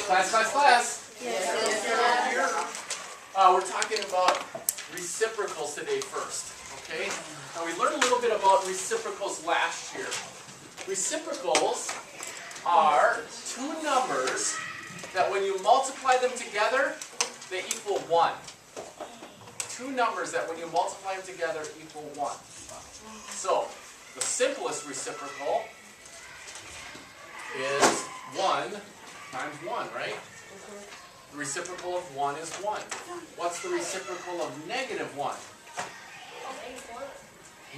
Class. Yes. We're talking about reciprocals today first, okay? Now we learned a little bit about reciprocals last year. Reciprocals are two numbers that when you multiply them together, they equal 1. Two numbers that when you multiply them together equal 1. So, the simplest reciprocal is 1 times 1, right? The reciprocal of 1 is 1. What's the reciprocal of negative 1?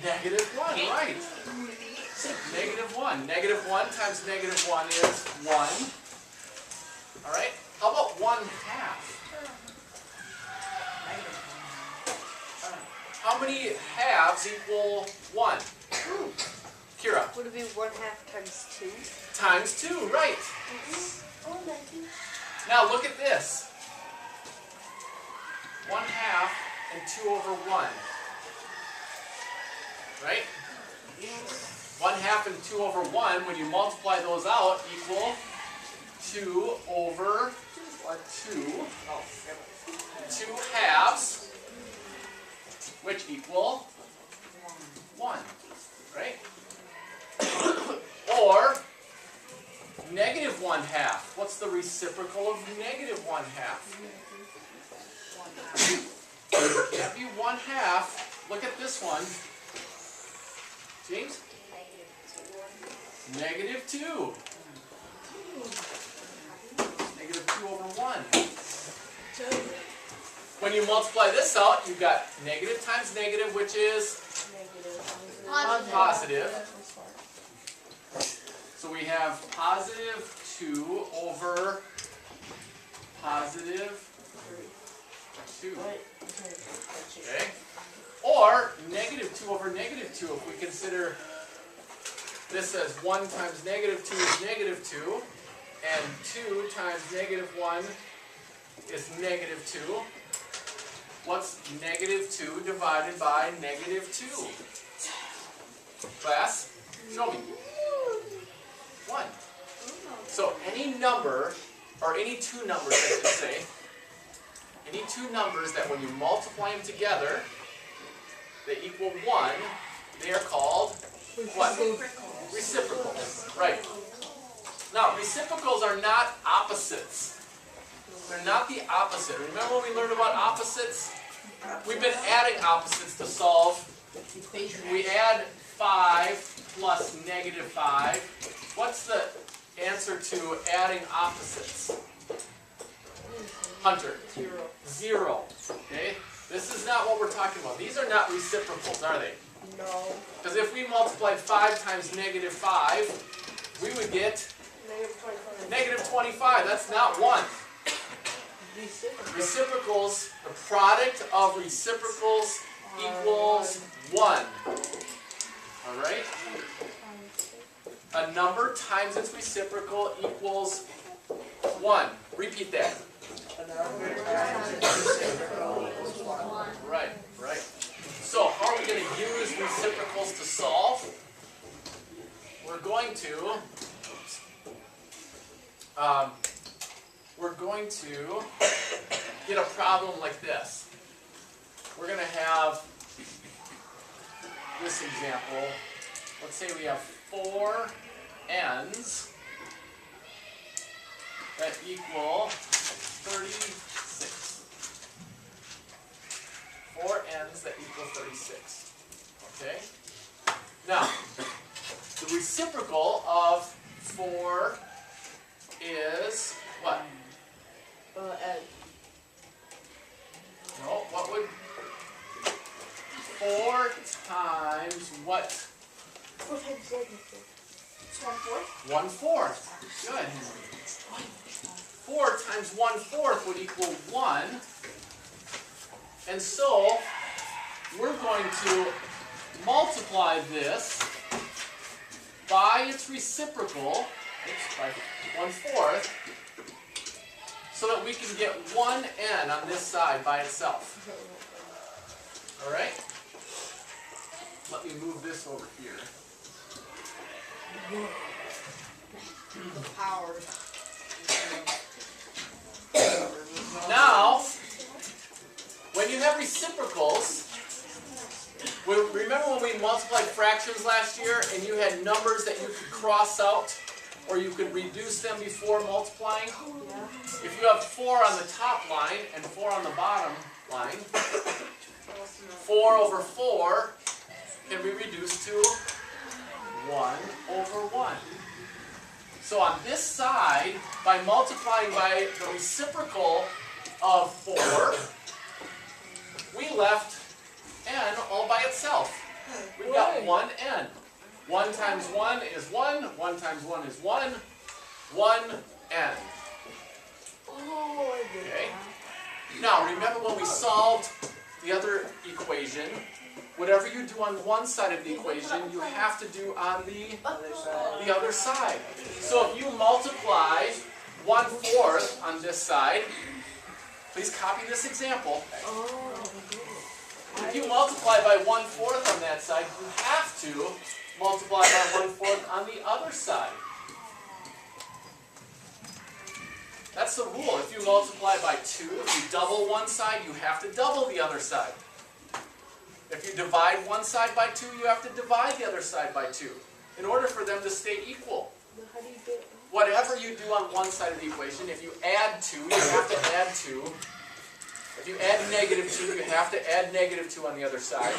Negative 1, right. Negative 1. Negative 1 times negative 1 is 1. Alright? How about 1/2? How many halves equal 1? Kira? Would it be 1/2 times 2? Times 2, right. Now look at this. 1/2 and 2 over 1. Right? 1/2 and 2 over 1, when you multiply those out, equal 2 over 2. 2 halves, which equal 1. Right? Or negative 1/2. What's the reciprocal of negative 1/2? It can't be 1/2. Look at this one. James? Negative 2. Negative 2 over 1. When you multiply this out, you've got negative times negative, which is positive. So we have positive 2 over positive 2. Okay? Or negative 2 over negative 2, if we consider this as 1 times negative 2 is negative 2, and 2 times negative 1 is negative 2. What's negative 2 divided by negative 2? Class, show me. 1. So any number, or any two numbers I should say, any two numbers that when you multiply them together, they equal 1, they are called what? Reciprocals. Right. Now, reciprocals are not opposites. They're not the opposite. Remember when we learned about opposites? We've been adding opposites to solve. We add 5 plus negative 5. What's the answer to adding opposites? Hunter? 0. Okay? This is not what we're talking about. These are not reciprocals, are they? No. Because if we multiplied 5 times negative 5, we would get negative 25. That's not 1. Reciprocals, the product of reciprocals equals 1. Alright? A number times its reciprocal equals 1. Repeat that. Right. So, how are we going to use reciprocals to solve? We're going to get a problem like this. We're going to have this example. Let's say we have 4 n's that equal 36. 4 n's that equal 36. Okay? Now, the reciprocal of 4 is what? No, what would 4 times what? 4 times negative 1/4. Good. 4 times 1/4 would equal 1. And so, we're going to multiply this by its reciprocal, by 1/4, so that we can get 1 n on this side by itself. Alright? Let me move this over here. Power. reciprocals, remember when we multiplied fractions last year and you had numbers that you could cross out or you could reduce them before multiplying? Yeah. If you have 4 on the top line and 4 on the bottom line, 4 over 4 can be reduced to 1 over 1. So on this side, by multiplying by the reciprocal of 4, we left n all by itself. We've got 1n. 1 times 1 is 1. 1 times 1 is 1. 1n. Oh, I get Okay. it. Now, remember when we solved the other equation, whatever you do on one side of the equation, you have to do on the other side. So if you multiply 1/4 on this side, please copy this example. Oh, If you multiply by 1/4 on that side, you have to multiply by 1/4 on the other side. That's the rule. If you multiply by 2, if you double one side, you have to double the other side. If you divide one side by 2, you have to divide the other side by 2 in order for them to stay equal. but how do you get? Whatever you do on one side of the equation, if you add 2, you have to add 2. If you add -2, you have to add -2 on the other side.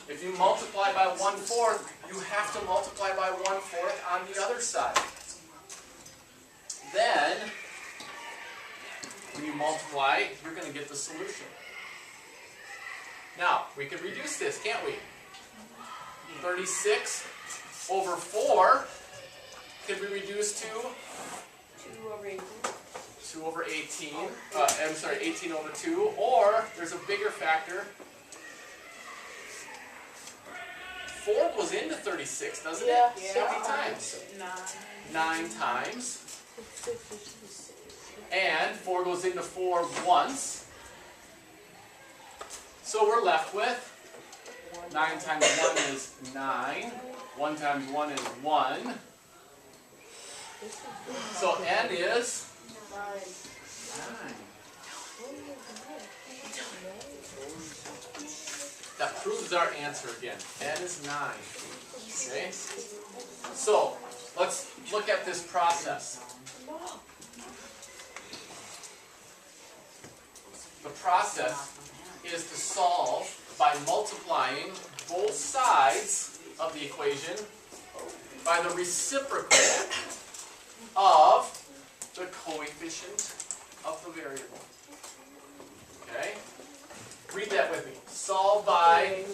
If you multiply by 1/4, you have to multiply by 1/4 on the other side. Then, when you multiply, you're going to get the solution. Now, we can reduce this, can't we? 36 over 4 can be reduced to 2 over 18. 2 over 18. I'm sorry, 18 over 2. Or, there's a bigger factor. 4 goes into 36, doesn't Yeah. it? How many times? 9 times. 6 is 6. And 4 goes into 4 once. So we're left with 9 times 1 is 9. 1 times 1 is 1. So n is 9. That proves our answer again. N is 9. Okay? So, let's look at this process. The process is to solve by multiplying both sides of the equation by the reciprocal of the coefficient of the variable. Okay? Read that with me. Solve by